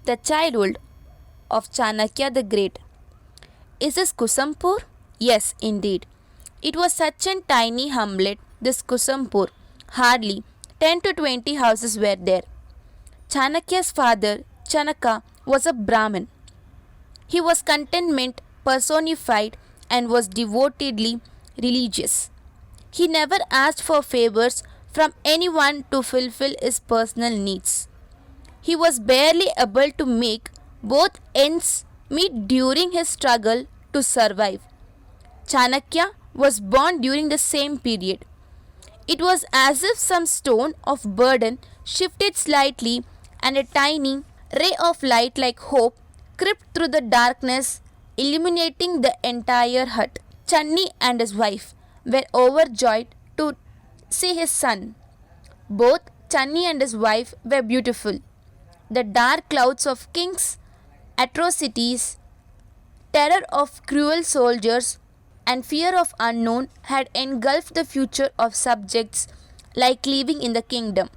The childhood of Chanakya the Great. Is this Kusampur? Yes, indeed. It was such a tiny hamlet, this Kusampur. Hardly 10 to 20 houses were there. Chanakya's father, Chanaka, was a Brahmin. He was contentment personified and was devotedly religious. He never asked for favors from anyone to fulfill his personal needs. He was barely able to make both ends meet during his struggle to survive. Chanakya was born during the same period. It was as if some stone of burden shifted slightly and a tiny ray of light like hope crept through the darkness, illuminating the entire hut. Channi and his wife were overjoyed to see his son. Both Channi and his wife were beautiful. The dark clouds of kings, atrocities, terror of cruel soldiers, and fear of unknown had engulfed the future of subjects like living in the kingdom.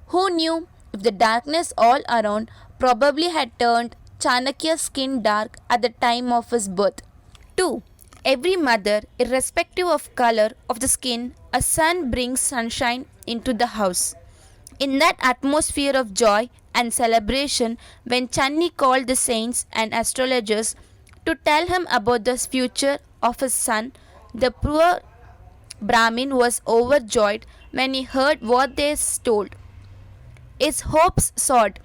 Who knew if the darkness all around probably had turned Chanakya's skin dark at the time of his birth? 2. Every mother, irrespective of color of the skin, a son brings sunshine into the house. In that atmosphere of joy and celebration, when Channi called the saints and astrologers to tell him about the future of his son, the poor Brahmin was overjoyed when he heard what they told. His hopes soared.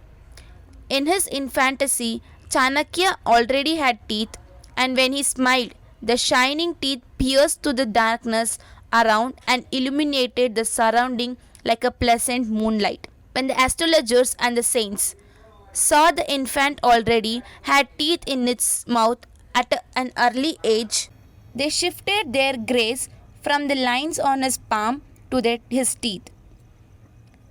In his infancy, Chanakya already had teeth, and when he smiled, the shining teeth pierced through the darkness around and illuminated the surrounding like a pleasant moonlight. When the astrologers and the saints saw the infant already had teeth in its mouth at an early age, they shifted their gaze from the lines on his palm to his teeth.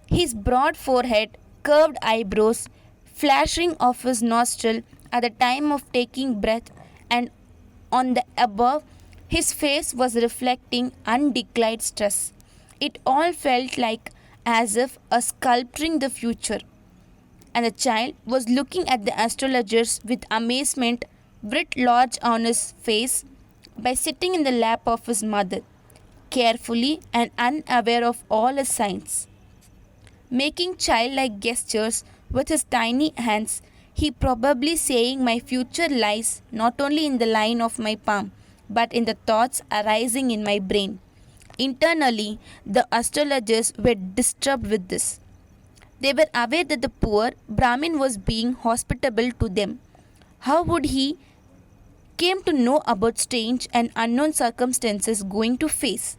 His broad forehead, curved eyebrows, flashing of his nostril at the time of taking breath, and on the above, his face was reflecting undeclared stress. It all felt like as if a sculpturing the future. And the child was looking at the astrologers with amazement writ large on his face by sitting in the lap of his mother, carefully and unaware of all his signs. Making childlike gestures with his tiny hands, he probably saying, "My future lies not only in the line of my palm, but in the thoughts arising in my brain." Internally, the astrologers were disturbed with this. They were aware that the poor Brahmin was being hospitable to them. How would he came to know about strange and unknown circumstances going to face?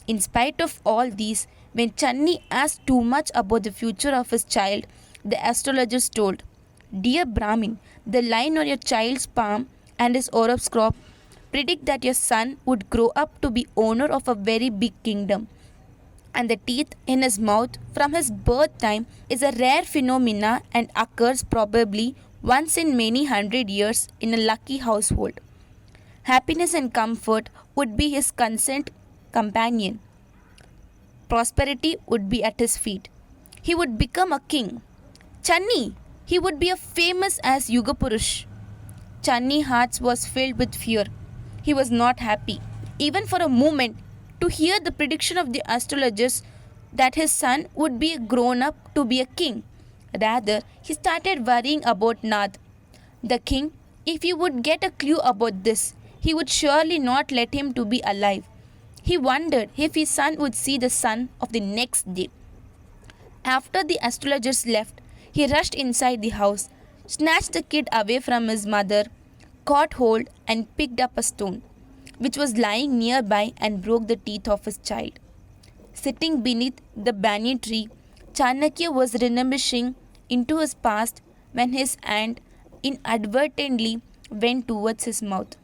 In spite of all these, when Channi asked too much about the future of his child, the astrologers told, "Dear Brahmin, the line on your child's palm and his horoscope predict that your son would grow up to be owner of a very big kingdom. And the teeth in his mouth from his birth time is a rare phenomena and occurs probably once in many hundred years in a lucky household. Happiness and comfort would be his constant companion. Prosperity would be at his feet. He would become a king. Channi, he would be as famous as Yugapurush." Channi's heart was filled with fear. He was not happy, even for a moment, to hear the prediction of the astrologers that his son would be grown up to be a king. Rather, he started worrying about Nath. The king, if he would get a clue about this, he would surely not let him to be alive. He wondered if his son would see the sun of the next day. After the astrologers left, he rushed inside the house, snatched the kid away from his mother, caught hold and picked up a stone, which was lying nearby, and broke the teeth of his child. Sitting beneath the banyan tree, Chanakya was reminiscing into his past when his hand inadvertently went towards his mouth.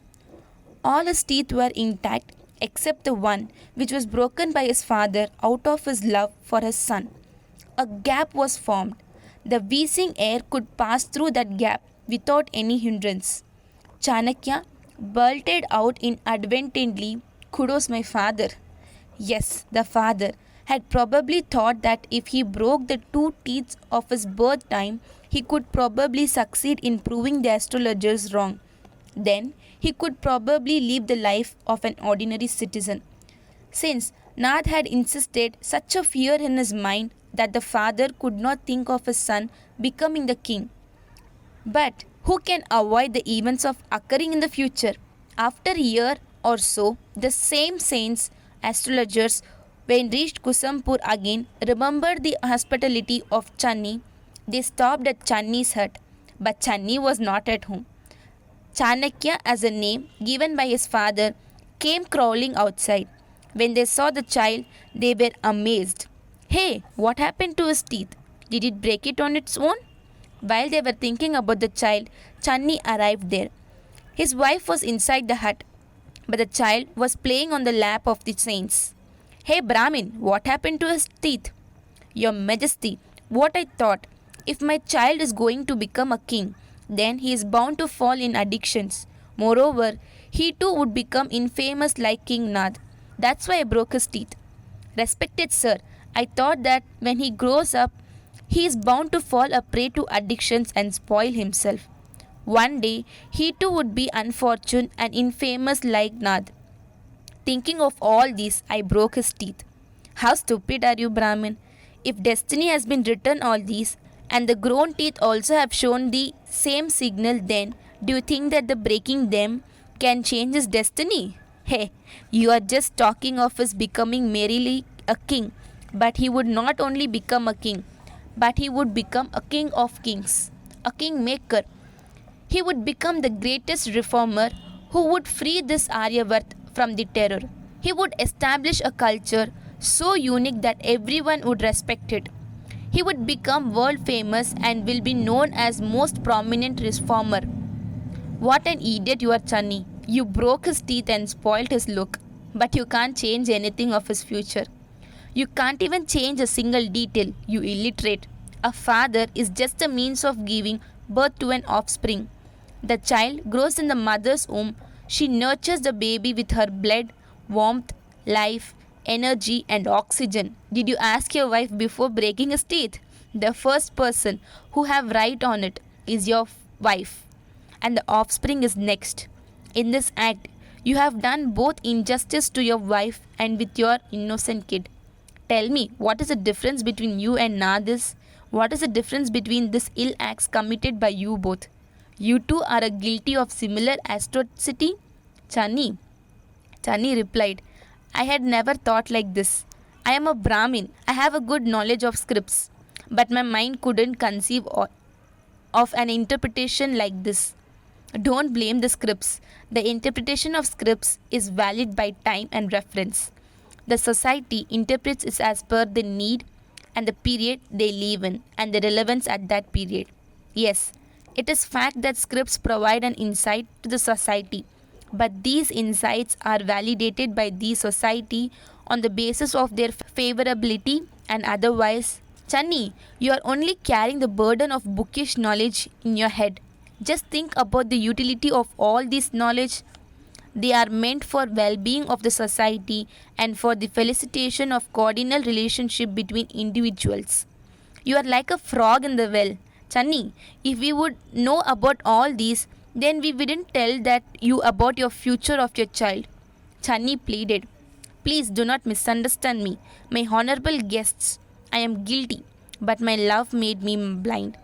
All his teeth were intact except the one which was broken by his father out of his love for his son. A gap was formed. The wheezing air could pass through that gap without any hindrance. Chanakya blurted out inadvertently, "Kudos, my father." Yes, the father had probably thought that if he broke the two teeth of his birth time, he could probably succeed in proving the astrologers wrong. Then he could probably live the life of an ordinary citizen. Since Nath had insisted such a fear in his mind that the father could not think of his son becoming the king. But who can avoid the events of occurring in the future? After a year or so, the same saints, astrologers, when reached Kusampur again, remembered the hospitality of Channi. They stopped at Channi's hut, but Channi was not at home. Chanakya, as a name given by his father, came crawling outside. When they saw the child, they were amazed. Hey, what happened to his teeth? Did it break it on its own? While they were thinking about the child, Channi arrived there. His wife was inside the hut, but the child was playing on the lap of the saints. Hey Brahmin, what happened to his teeth? Your Majesty, what I thought, if my child is going to become a king, then he is bound to fall in addictions. Moreover, he too would become infamous like King Nath. That's why I broke his teeth. Respected sir, I thought that when he grows up, he is bound to fall a prey to addictions and spoil himself. One day, he too would be unfortunate and infamous like Nath. Thinking of all this, I broke his teeth. How stupid are you, Brahmin? If destiny has been written all these, and the grown teeth also have shown the same signal, then do you think that the breaking them can change his destiny? Hey, you are just talking of his becoming merely a king, but he would not only become a king, but he would become a king of kings, a kingmaker. He would become the greatest reformer who would free this Aryavart from the terror. He would establish a culture so unique that everyone would respect it. He would become world famous and will be known as most prominent reformer. What an idiot you are, Channi. You broke his teeth and spoiled his look, but you can't change anything of his future. You can't even change a single detail, you illiterate. A father is just a means of giving birth to an offspring. The child grows in the mother's womb. She nurtures the baby with her blood, warmth, life, energy, and oxygen. Did you ask your wife before breaking his teeth? The first person who have right on it is your wife, and the offspring is next. In this act, you have done both injustice to your wife and with your innocent kid. Tell me, what is the difference between you and Nadis? What is the difference between these ill acts committed by you both? You two are guilty of similar atrocity? Channi. Channi replied, I had never thought like this. I am a Brahmin. I have a good knowledge of scripts. But my mind couldn't conceive of an interpretation like this. Don't blame the scripts. The interpretation of scripts is valid by time and reference. The society interprets it as per the need and the period they live in and the relevance at that period. Yes, it is fact that scripts provide an insight to the society, but these insights are validated by the society on the basis of their favorability and otherwise. Channi, you are only carrying the burden of bookish knowledge in your head. Just think about the utility of all this knowledge. They are meant for well-being of the society and for the felicitation of cordial relationship between individuals. You are like a frog in the well. Channi, if we would know about all these, then we wouldn't tell that you about your future of your child. Channi pleaded, Please do not misunderstand me. My honorable guests, I am guilty, but my love made me blind.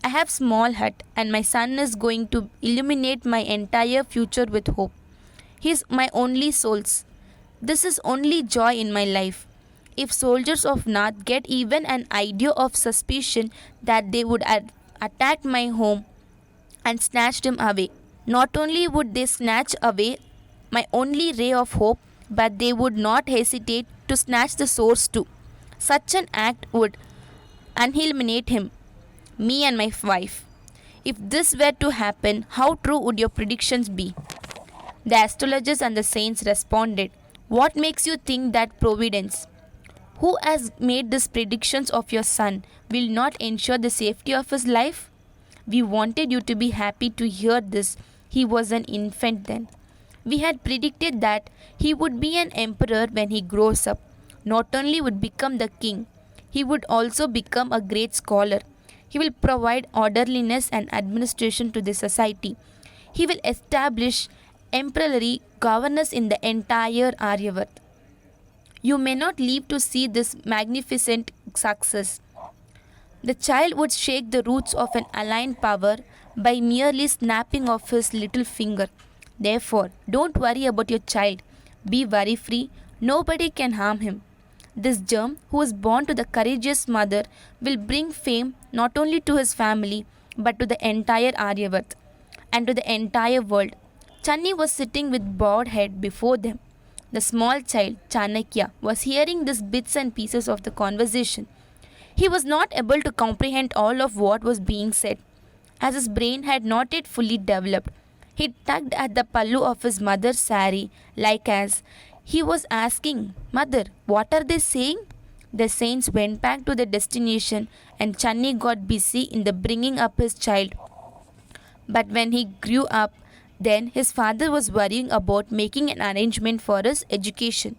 I have small hut and my son is going to illuminate my entire future with hope. He is my only souls. This is only joy in my life. If soldiers of Nath get even an idea of suspicion that they would attack my home and snatched him away, not only would they snatch away my only ray of hope, but they would not hesitate to snatch the source too. Such an act would annihilate him, me and my wife. If this were to happen, how true would your predictions be? The astrologers and the saints responded, What makes you think that Providence, who has made these predictions of your son, will not ensure the safety of his life? We wanted you to be happy to hear this. He was an infant then. We had predicted that he would be an emperor when he grows up. Not only would become the king, he would also become a great scholar. He will provide orderliness and administration to the society. He will establish emperorly governance in the entire Aryavat. You may not live to see this magnificent success. The child would shake the roots of an aligned power by merely snapping off his little finger. Therefore, don't worry about your child. Be worry free. Nobody can harm him. This germ, who is born to the courageous mother, will bring fame not only to his family but to the entire Aryavat and to the entire world. Channi was sitting with bowed head before them. The small child, Chanakya, was hearing these bits and pieces of the conversation. He was not able to comprehend all of what was being said, as his brain had not yet fully developed. He tugged at the pallu of his mother's sari, like as he was asking, Mother, what are they saying? The saints went back to their destination, and Channi got busy in the bringing up his child. But when he grew up, then his father was worrying about making an arrangement for his education.